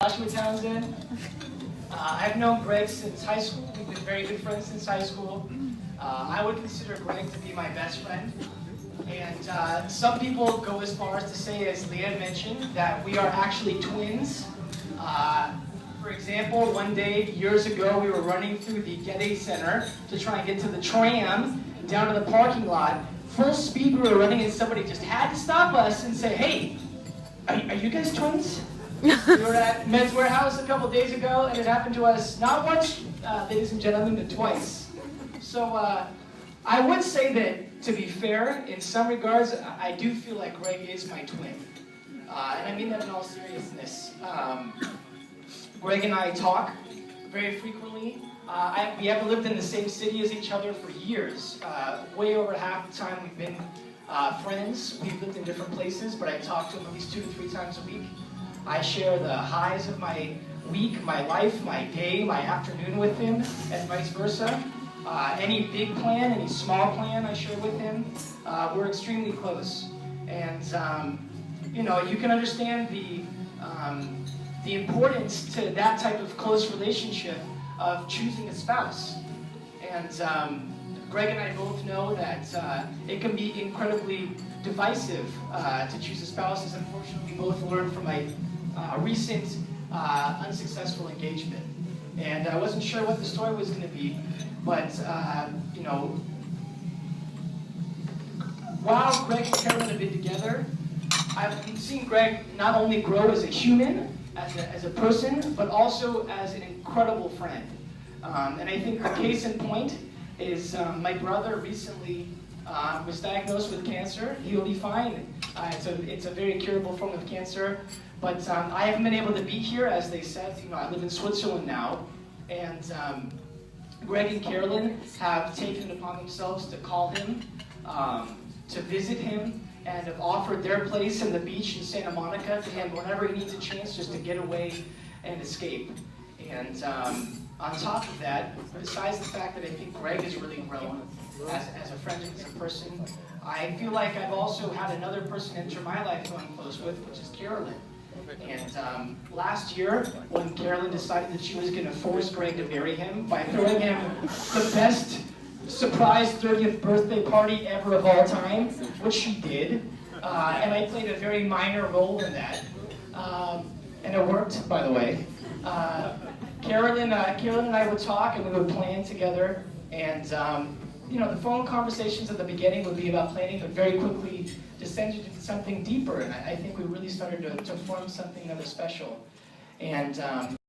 Joshua Townsend. I've known Greg since high school. We've been very good friends since high school. I would consider Greg to be my best friend. And some people go as far as to say, as Leanne mentioned, that we are actually twins. For example, one day, years ago, we were running through the Getty Center to try and get to the tram down to the parking lot. Full speed we were running, and somebody just had to stop us and say, "Hey, are you guys twins?" We were at Men's Warehouse a couple days ago, and it happened to us not once, ladies and gentlemen, but twice. So I would say that, to be fair, in some regards, I do feel like Greg is my twin. And I mean that in all seriousness. Greg and I talk very frequently. We haven't lived in the same city as each other for years. Way over half the time we've been friends. We've lived in different places, but I talk to him at least 2 to 3 times a week. I share the highs of my week, my life, my day, my afternoon with him, and vice versa. Any big plan, any small plan I share with him. We're extremely close. And, you know, you can understand the importance to that type of close relationship of choosing a spouse. And Greg and I both know that it can be incredibly divisive to choose a spouse, as unfortunately we both learned from a recent unsuccessful engagement. And I wasn't sure what the story was going to be, but you know, while Greg and Carolyn have been together, I've seen Greg not only grow as a human, as a person, but also as an incredible friend. And I think the case in point is my brother recently was diagnosed with cancer. He'll be fine. It's a very curable form of cancer. But I haven't been able to be here, as they said. You know, I live in Switzerland now. And Greg and Carolyn have taken it upon themselves to call him, to visit him, and have offered their place in the beach in Santa Monica to him whenever he needs a chance just to get away and escape. And on top of that, besides the fact that I think Greg has really grown as a friend and as a person, I feel like I've also had another person enter my life who I'm close with, which is Carolyn. And last year, when Carolyn decided that she was going to force Greg to marry him by throwing him the best surprise 30th birthday party ever of all time, which she did, and I played a very minor role in that, and it worked, by the way. Carolyn and I would talk, and we would plan together, and you know, the phone conversations at the beginning would be about planning, but very quickly descended into something deeper, and I think we really started to form something that was special. And